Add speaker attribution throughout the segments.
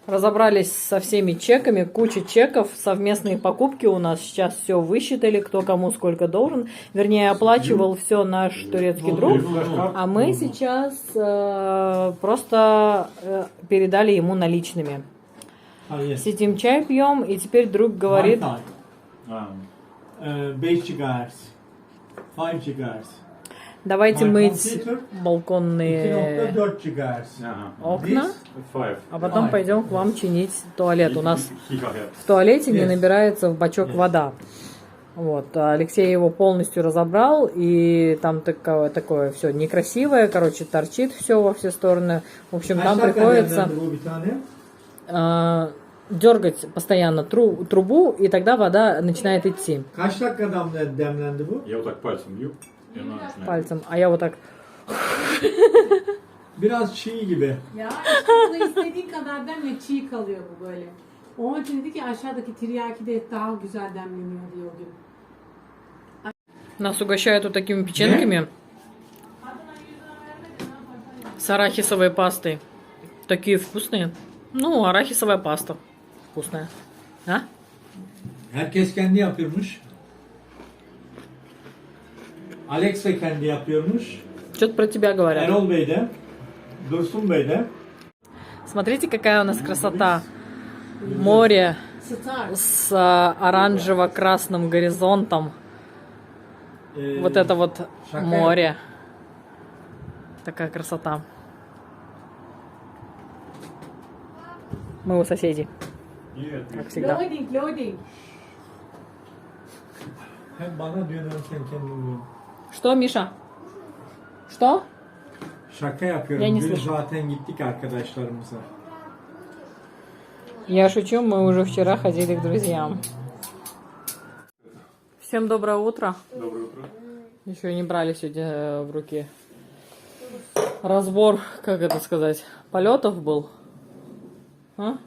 Speaker 1: Разобрались со всеми чеками, куча чеков, совместные покупки у нас. Сейчас все высчитали, кто кому сколько должен. Вернее, оплачивал все наш турецкий друг. А мы сейчас просто передали ему наличными. Сидим, чай пьем, и теперь друг говорит...
Speaker 2: 5 gigahertz, 5 gigahertz.
Speaker 1: Давайте мыть балконные
Speaker 2: 2.4 gigahertz.
Speaker 1: окна,
Speaker 3: Five.
Speaker 1: а потом пойдем к вам чинить туалет. У нас в туалете не набирается в бачок вода. Вот, Алексей его полностью разобрал, и там такое все некрасивое, короче, торчит все во все стороны. В общем, там приходится дергать постоянно трубу, и тогда вода начинает идти.
Speaker 2: Kaç dakika demlendi bu?
Speaker 3: Я вот так пальцем бью, и она начинает.
Speaker 1: Пальцем, а я вот так...
Speaker 2: Biraz çiğ gibi.
Speaker 4: Ya işte burada istediğin kadar demle çiğ kalıyor bu böyle. Onun için dedi ki aşağıdaki tiryaki de daha güzel demleniyor diyor o gün.
Speaker 1: Нас угощают вот такими печенками с арахисовой пастой. Такие вкусные. Ну, арахисовая паста. Вкусная. А?
Speaker 2: Herkes kendi yapıyormuş. Alex de kendi yapıyormuş.
Speaker 1: Что-то про тебя говорят.
Speaker 2: Erol Bey de, Dursun Bey de.
Speaker 1: Смотрите, какая у нас красота. Море
Speaker 4: Star.
Speaker 1: с оранжево-красным горизонтом. Вот это вот море. Такая красота. Мы у соседей,
Speaker 3: Нет,
Speaker 1: как всегда.
Speaker 4: Loading.
Speaker 2: Hem bana diyorsun hem sen kendin diyorsun.
Speaker 1: Что, Миша? Что?
Speaker 2: Şaka yapıyorum.
Speaker 1: Я не
Speaker 2: Dün
Speaker 1: слышу.
Speaker 2: zaten gittik arkadaşlarımıza.
Speaker 1: Я шучу, мы уже вчера ходили к друзьям. Всем доброе утро.
Speaker 3: Доброе утро.
Speaker 1: Еще не брали сегодня в руки разбор, как это сказать, полетов был. А?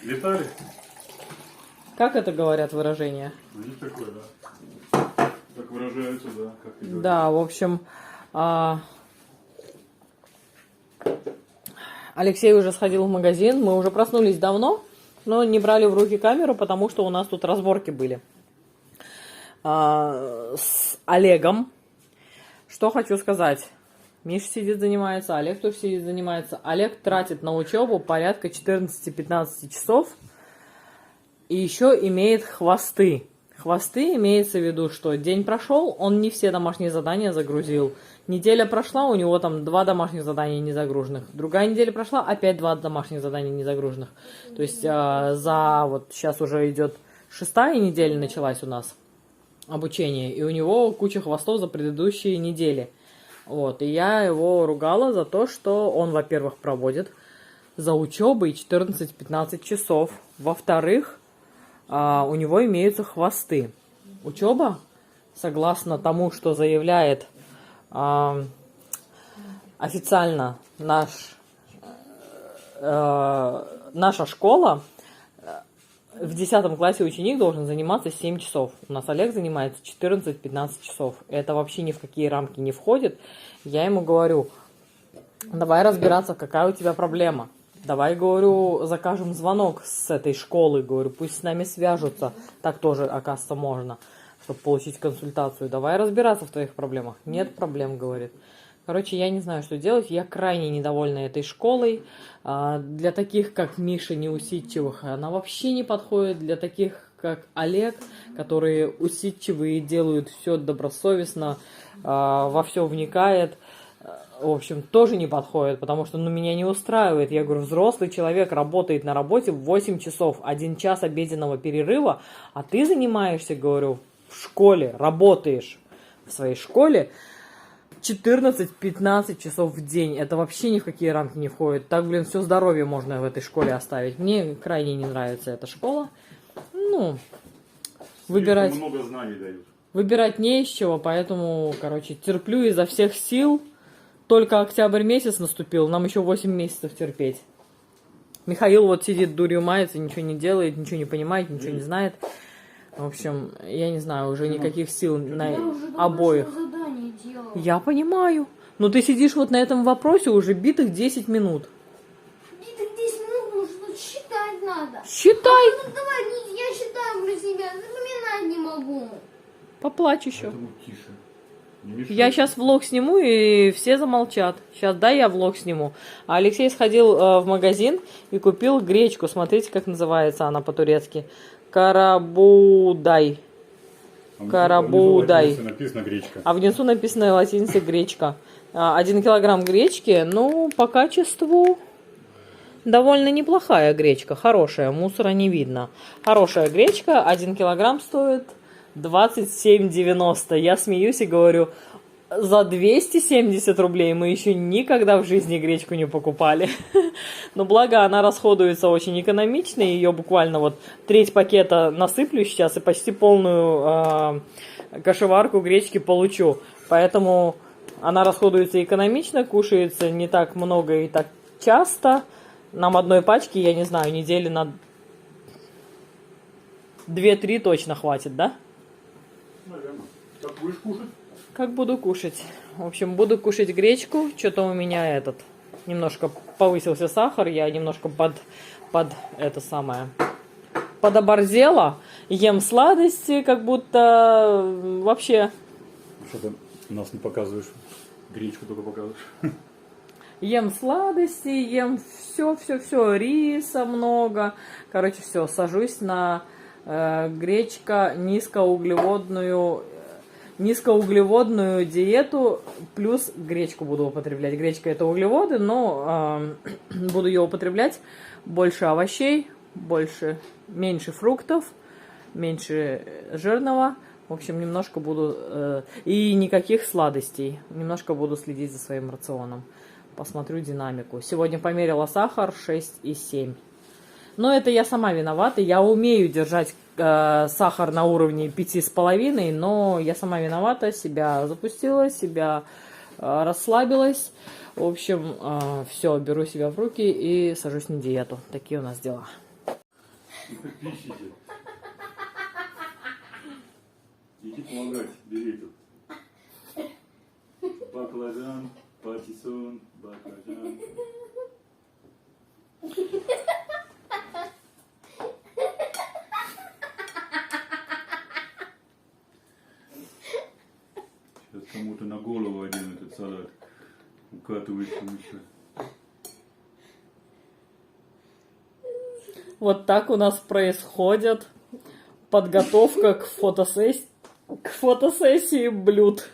Speaker 3: Летали?
Speaker 1: Как это говорят выражение?
Speaker 3: Есть такое, да. Так выражаются, да, как и говорят.
Speaker 1: Да, в общем, Алексей уже сходил в магазин. Мы уже проснулись давно, но не брали в руки камеру, потому что у нас тут разборки были с Олегом. Что хочу сказать. Миша сидит, занимается, Олег тоже сидит, занимается. Олег тратит на учебу порядка 14-15 часов. И еще имеет хвосты. Хвосты имеется в виду, что день прошел, он не все домашние задания загрузил. Неделя прошла, у него там 2 домашних задания не загруженных. Другая неделя прошла, опять 2 домашних задания не загруженных. То есть за вот сейчас уже идет 6-я неделя началась у нас обучение. И у него куча хвостов за предыдущие недели. Вот, и я его ругала за то, что он, во-первых, проводит за учебой 14-15 часов. Во-вторых, у него имеются хвосты. Учеба, согласно тому, что заявляет официально наша школа, в 10 классе ученик должен заниматься 7 часов. У нас Олег занимается 14-15 часов. Это вообще ни в какие рамки не входит. Я ему говорю, давай разбираться, какая у тебя проблема. Давай, говорю, закажем звонок с этой школы. Говорю, пусть с нами свяжутся. Так тоже, оказывается, можно, чтобы получить консультацию. Давай разбираться в твоих проблемах. Нет проблем, говорит. Короче, я не знаю, что делать. Я крайне недовольна этой школой. Для таких, как Миша, неусидчивых, она вообще не подходит. Для таких, как Олег, которые усидчивые, делают все добросовестно, во все вникает, в общем, тоже не подходит, потому что меня не устраивает. Я говорю, взрослый человек работает на работе 8 часов, 1 час обеденного перерыва, а ты занимаешься, говорю, в школе, работаешь в своей школе 14-15 часов в день. Это вообще ни в какие рамки не входит. Так, блин, все здоровье можно в этой школе оставить. Мне крайне не нравится эта школа. Ну, выбирать...
Speaker 3: Много знаний дают.
Speaker 1: Выбирать не из чего, поэтому, короче, терплю изо всех сил. Только октябрь месяц наступил, нам еще 8 месяцев терпеть. Михаил вот сидит, дурью мается, ничего не делает, ничего не понимает, ничего не знает. В общем, я не знаю, уже никаких сил на обоих. Я понимаю. Но ты сидишь вот на этом вопросе уже битых 10 минут.
Speaker 5: Битых 10 минут нужно читать. надо.
Speaker 1: Считай.
Speaker 5: Ну давай, я считаю про себя, запоминать не могу.
Speaker 1: Поплачь еще.
Speaker 3: Поэтому тише. Не мешай.
Speaker 1: Я сейчас влог сниму, и все замолчат. Сейчас, да, я влог сниму. А Алексей сходил в магазин и купил гречку. Смотрите, как называется она по-турецки. Карабудай.
Speaker 3: А внизу-
Speaker 1: Карабудай.
Speaker 3: внизу написано гречка.
Speaker 1: А внизу написано латиницей гречка. 1 килограмм гречки, ну, по качеству довольно неплохая гречка. Хорошая, мусора не видно. Хорошая гречка, 1 килограмм стоит 27,90. Я смеюсь и говорю, за 270 рублей мы еще никогда в жизни гречку не покупали. Но благо она расходуется очень экономично. Ее буквально вот треть пакета насыплю сейчас и почти полную кашеварку гречки получу. Поэтому она расходуется экономично, кушается не так много и так часто. Нам одной пачки, я не знаю, недели на 2-3 точно хватит, да?
Speaker 3: Наверное. Как будешь кушать?
Speaker 1: Как буду кушать? В общем, буду кушать гречку. Что-то у меня немножко повысился сахар. Я немножко подоборзела. Ем сладости, как будто вообще...
Speaker 3: Что ты нас не показываешь? Гречку только показываешь.
Speaker 1: Ем сладости, ем все, риса много. Короче, все, сажусь на гречка низкоуглеводную диету, плюс гречку буду употреблять. Гречка это углеводы, но буду ее употреблять больше овощей, меньше фруктов, меньше жирного. В общем, немножко буду... и никаких сладостей. Немножко буду следить за своим рационом. Посмотрю динамику. Сегодня померила сахар 6,7. Но это я сама виновата. Я умею держать сахар на уровне 5,5, но я сама виновата. Себя запустила, себя расслабилась. В общем, все, беру себя в руки и сажусь на диету. Такие у нас дела.
Speaker 3: Пищите. Иди помогать, бери тут. Баклажан, патиссон, баклажан. Сейчас кому-то на голову один этот салат укатывается еще.
Speaker 1: Вот так у нас происходит подготовка к фотосессии блюд.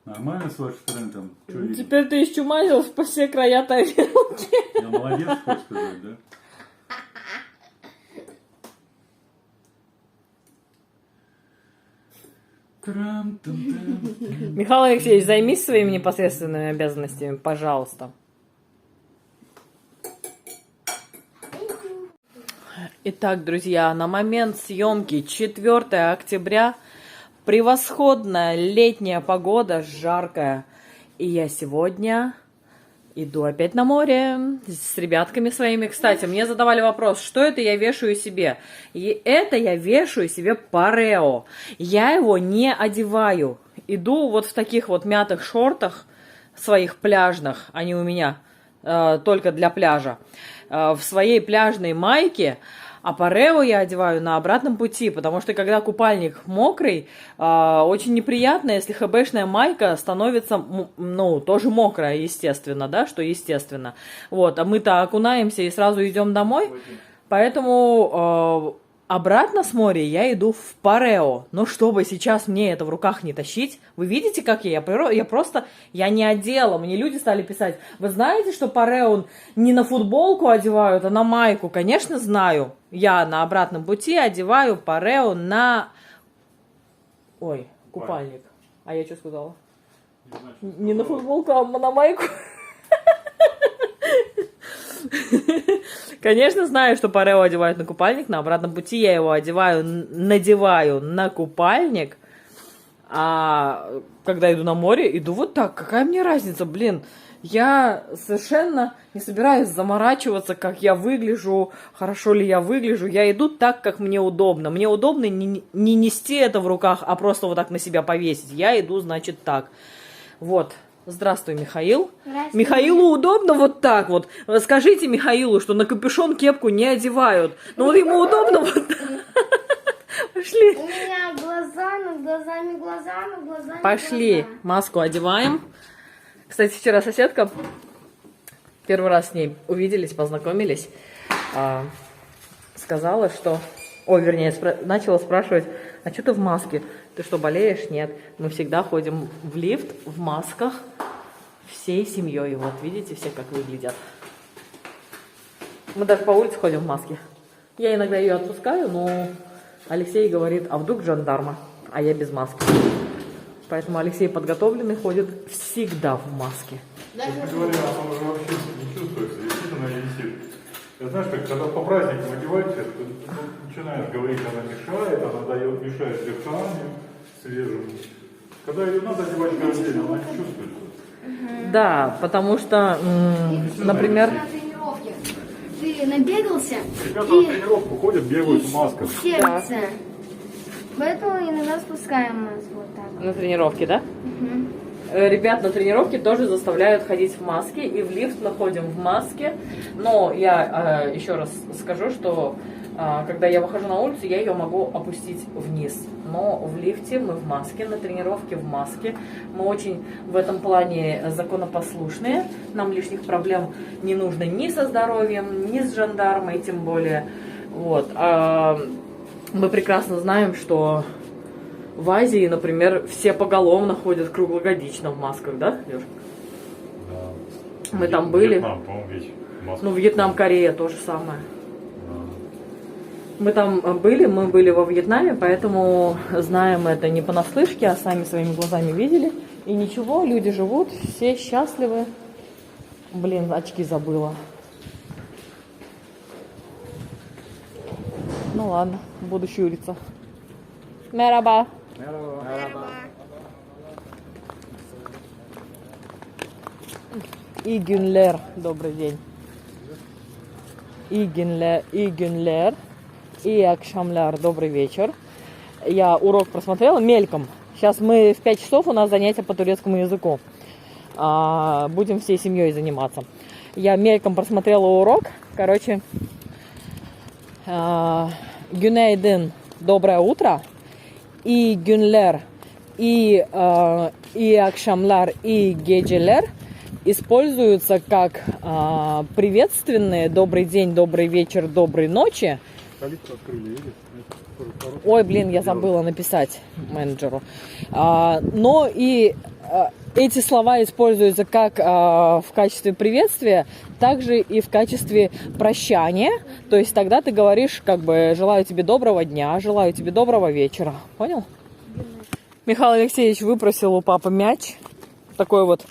Speaker 3: Нормально с вашей стороны там? Что видно?
Speaker 1: Теперь ты исчумазил по все края тарелки.
Speaker 3: Я молодец, хочешь сказать, да? Трам-там-там.
Speaker 1: Михаил Алексеевич, займись своими непосредственными обязанностями, пожалуйста. Итак, друзья, на момент съемки 4 октября. Превосходная летняя погода, жаркая. И я сегодня иду опять на море с ребятками своими. Кстати, мне задавали вопрос, что это я вешаю себе. И это я вешаю себе парео. Я его не одеваю. Иду вот в таких вот мятых шортах своих пляжных. Они у меня только для пляжа. В своей пляжной майке. А парео я одеваю на обратном пути, потому что когда купальник мокрый, очень неприятно, если хэбэшная майка становится, ну, тоже мокрая, естественно, да, что естественно. Вот, а мы-то окунаемся и сразу идем домой, поэтому обратно с моря я иду в парео. Но чтобы сейчас мне это в руках не тащить, вы видите, как я не одела. Мне люди стали писать, вы знаете, что парео не на футболку одевают, а на майку? Конечно, знаю. Я на обратном пути одеваю парео на... Ой, купальник. А я что сказала? Не на футболку, а на майку. Конечно, знаю, что парео одевают на купальник. На обратном пути я его надеваю на купальник. А когда иду на море, иду вот так. Какая мне разница, блин? Я совершенно не собираюсь заморачиваться, как я выгляжу, хорошо ли я выгляжу. Я иду так, как мне удобно. Мне удобно не нести это в руках, а просто вот так на себя повесить. Я иду, значит, так. Вот. Здравствуй, Михаил.
Speaker 5: Здравствуй.
Speaker 1: Михаилу удобно вот так вот. Скажите Михаилу, что на капюшон кепку не одевают. Ну вот ему удобно вот так. Пошли.
Speaker 5: У меня глаза над глазами, глаза над глазами.
Speaker 1: Пошли.
Speaker 5: глаза.
Speaker 1: Маску одеваем. Кстати, вчера соседка, первый раз с ней увиделись, познакомились, сказала, что... Ой, вернее, начала спрашивать, а что ты в маске? Ты что, болеешь? Нет. Мы всегда ходим в лифт в масках всей семьей. Вот, видите, все как выглядят. Мы даже по улице ходим в маске. Я иногда ее отпускаю, но Алексей говорит, а вдруг жандарма? А я без маски. Поэтому Алексей подготовленный ходит всегда в маске.
Speaker 3: Честно говоря, он уже вообще не чувствуется, действительно висит. Знаешь, как когда по праздникам одеваешься, ты начинаешь говорить, она мешает, она дает, мешает дыханию свежему. Когда ее надо одевать каждый день, она не чувствуется.
Speaker 1: Да, потому что, например...
Speaker 5: На тренировке ты набегался
Speaker 3: Ребята на тренировку ходят, бегают в масках.
Speaker 5: сердце. Поэтому иногда спускаем маску вот так.
Speaker 1: На тренировке, да? Ребят на тренировке тоже заставляют ходить в маске, и в лифт мы ходим в маске. Но я еще раз скажу, что когда я выхожу на улицу, я ее могу опустить вниз. Но в лифте мы в маске, на тренировке в маске. Мы очень в этом плане законопослушные. Нам лишних проблем не нужно ни со здоровьем, ни с жандармой, тем более. Вот. Мы прекрасно знаем, что в Азии, например, все поголовно ходят круглогодично в масках, да, Лёшка?
Speaker 3: Да.
Speaker 1: Мы там были.
Speaker 3: Вьетнам, по-моему, весь маска.
Speaker 1: Ну, Вьетнам, Корея то же самое. Мы там были, мы были во Вьетнаме, поэтому знаем это не понаслышке, а сами своими глазами видели. И ничего, люди живут, все счастливы. Блин, очки забыла. Ну ладно, буду щуриться. Мераба. İyi günler, добрый день. İyi günler, iyi akşamlar, добрый вечер. Я урок просмотрела мельком. Сейчас мы в 5 часов, у нас занятия по турецкому языку. Будем всей семьей заниматься. Я мельком просмотрела урок. Короче, günaydın, доброе утро. İyi günler, iyi akşamlar, iyi geceler используются как приветственные добрый день, добрый вечер, доброй ночи.
Speaker 3: Калитку открыли, видишь?
Speaker 1: Ой, блин, я забыла написать менеджеру. Но и эти слова используются как в качестве приветствия, также и в качестве прощания. То есть тогда ты говоришь, как бы, желаю тебе доброго дня, желаю тебе доброго вечера. Понял? Михаил Алексеевич выпросил у папы мяч. Такой вот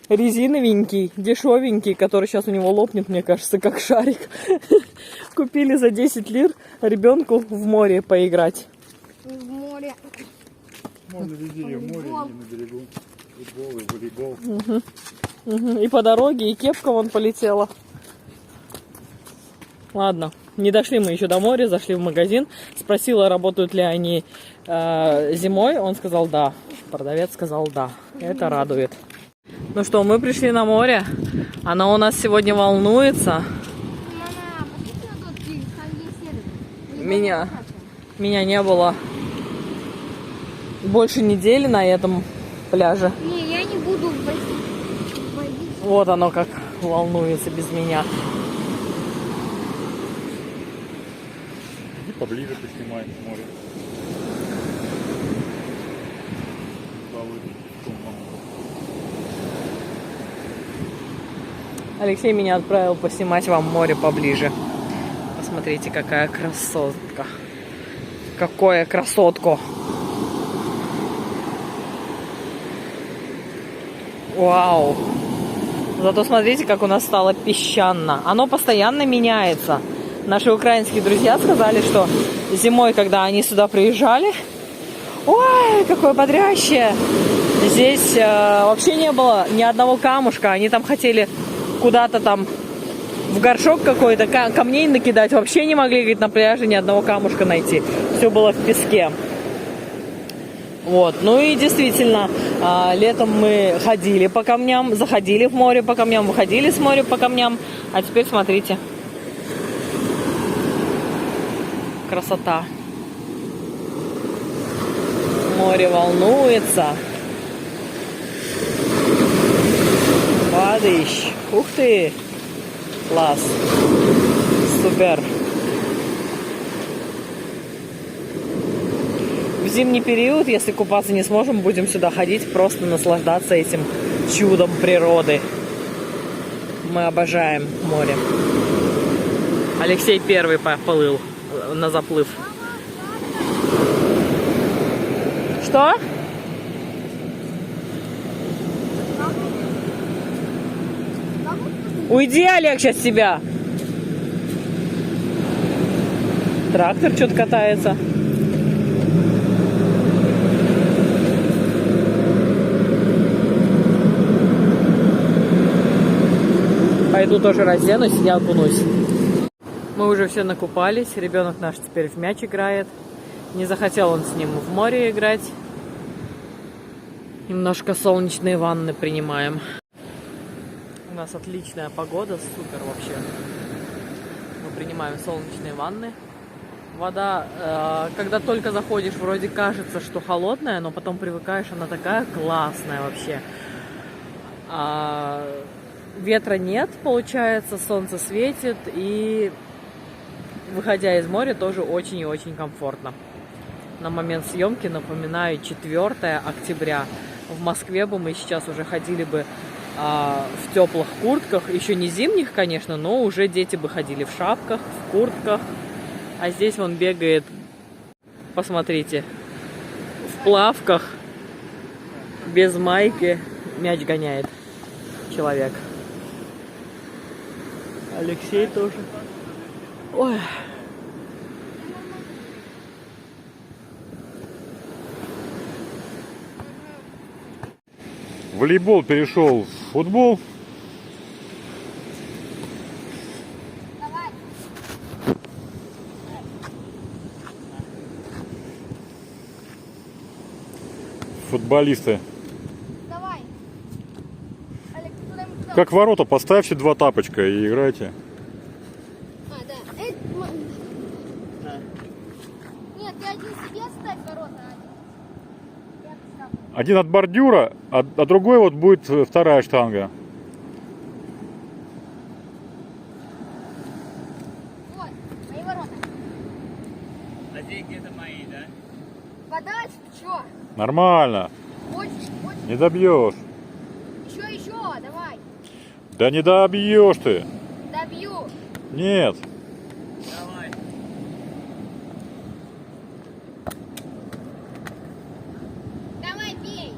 Speaker 1: резиновенький, дешевенький, который сейчас у него лопнет, мне кажется, как шарик. Купили за 10 лир ребенку в море поиграть.
Speaker 5: В море.
Speaker 3: Можно везде, и в море, и на берегу. Футбол, и волейбол.
Speaker 1: И по дороге, и кепка вон полетела. Ладно, не дошли мы еще до моря, зашли в магазин. Спросила, работают ли они зимой. Он сказал да. Продавец сказал да. Это радует. Ну что, мы пришли на море. Оно у нас сегодня волнуется. Меня не было больше недели на этом пляже.
Speaker 5: Не, я не буду водить.
Speaker 1: Вот оно как волнуется без меня.
Speaker 3: Иди поближе поснимай море.
Speaker 1: Алексей меня отправил поснимать вам море поближе. Посмотрите, какая красотка. Какое красотку. Вау. Зато смотрите, как у нас стало песчано. Оно постоянно меняется. Наши украинские друзья сказали, что зимой, когда они сюда приезжали, ой, какое бодрящее. Здесь вообще не было ни одного камушка. Они там хотели куда-то там в горшок какой-то камней накидать. Вообще не могли, говорит, на пляже ни одного камушка найти. Все было в песке. Вот, ну и действительно, летом мы ходили по камням, заходили в море по камням, выходили с моря по камням, а теперь смотрите. Красота. Море волнуется. Падаешь. Ух ты! Класс. Супер. В зимний период, если купаться не сможем, будем сюда ходить, просто наслаждаться этим чудом природы. Мы обожаем море. Алексей первый поплыл на заплыв. Что? Уйди, Олег, сейчас тебя. Трактор что-то катается. Пойду тоже разденусь, я окунусь. Мы уже все накупались. Ребенок наш теперь в мяч играет. Не захотел он с ним в море играть. Немножко солнечные ванны принимаем. У нас отличная погода, супер вообще. Мы принимаем солнечные ванны. Вода, когда только заходишь, вроде кажется, что холодная, но потом привыкаешь, она такая классная вообще. Ветра нет, получается, солнце светит, и выходя из моря тоже очень и очень комфортно. На момент съемки, напоминаю, 4 октября. В Москве бы мы сейчас уже ходили бы в теплых куртках, еще не зимних, конечно, но уже дети бы ходили в шапках, в куртках. А здесь он бегает, посмотрите, в плавках, без майки, мяч гоняет человек. Алексей тоже. Ой.
Speaker 3: Волейбол перешел в футбол. Футболисты.
Speaker 5: Давай. Олег, куда-нибудь.
Speaker 3: Как ворота, поставьте 2 тапочка и играйте.
Speaker 5: Да. Нет, ты один себе ставь ворота. Я поставлю.
Speaker 3: Один от бордюра, а другой вот будет 2-я штанга.
Speaker 5: Вот, мои ворота.
Speaker 6: А здесь где-то мои, да?
Speaker 5: Подальше, ты чё?
Speaker 3: Нормально.
Speaker 5: Хочешь?
Speaker 3: Не добьешь.
Speaker 5: Еще, давай.
Speaker 3: Да не добьешь ты.
Speaker 5: Добью.
Speaker 3: Нет.
Speaker 6: Давай.
Speaker 5: Давай, бей.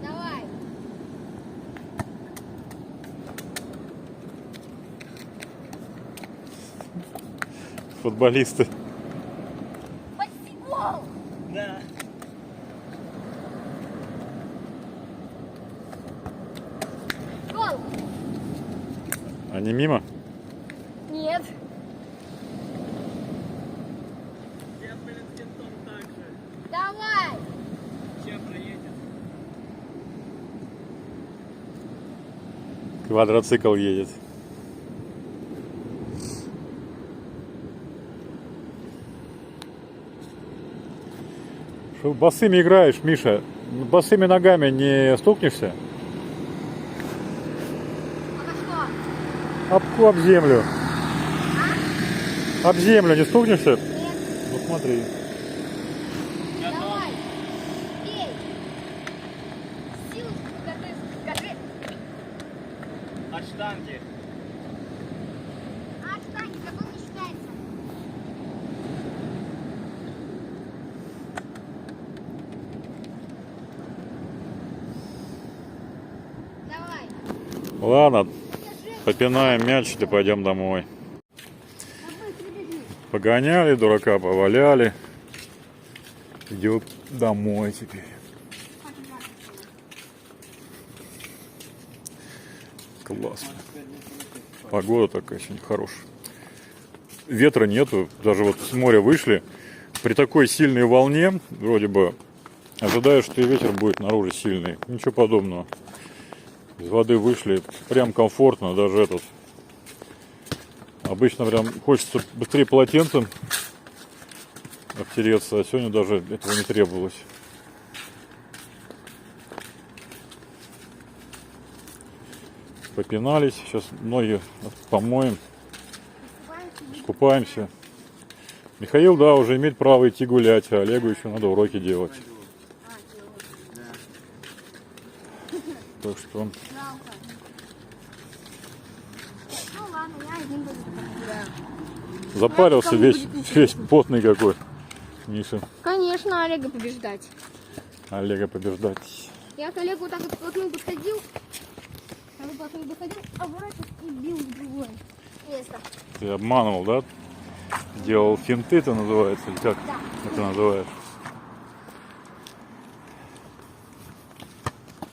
Speaker 5: Давай.
Speaker 3: Футболисты.
Speaker 5: Почти гол.
Speaker 6: Да.
Speaker 5: Гол.
Speaker 3: Они мимо?
Speaker 5: Нет.
Speaker 6: Я, блин, кентом так же.
Speaker 5: Давай.
Speaker 6: Сейчас проедет.
Speaker 3: Квадроцикл едет. Что босыми играешь, Миша? Босыми ногами не стукнешься?
Speaker 5: А на что?
Speaker 3: Об землю. Об землю не стукнешься?
Speaker 5: Нет.
Speaker 3: Ну смотри.
Speaker 5: Давай. Бей. Силу покажи.
Speaker 6: От штанги.
Speaker 5: А штанги, какой не считается? Давай.
Speaker 3: Ладно, попинаем мяч и пойдем домой. Погоняли, дурака поваляли. Идет домой теперь. Классно. Погода такая сегодня хорошая. Ветра нету. Даже вот с моря вышли. При такой сильной волне, вроде бы, ожидаешь, что и ветер будет наружу сильный. Ничего подобного. Из воды вышли, прям комфортно, даже этот. Обычно прям хочется быстрее полотенцем обтереться, а сегодня даже этого не требовалось. Попинались, сейчас ноги помоем, искупаемся. Михаил, да, уже имеет право идти гулять, а Олегу еще надо уроки делать. Так что...
Speaker 5: Жалко. Ну ладно, я один буду погуляю.
Speaker 3: Запарился весь потный какой. Миша.
Speaker 5: Конечно, Олега побеждать.
Speaker 3: Олега побеждать.
Speaker 5: Я к Олегу так вот вплотную подходил. Я вплотную подходил, оборачивался и бил в другое место.
Speaker 3: Ты обманывал, да? Делал финты, это называется, или как
Speaker 5: Да.
Speaker 3: это называется?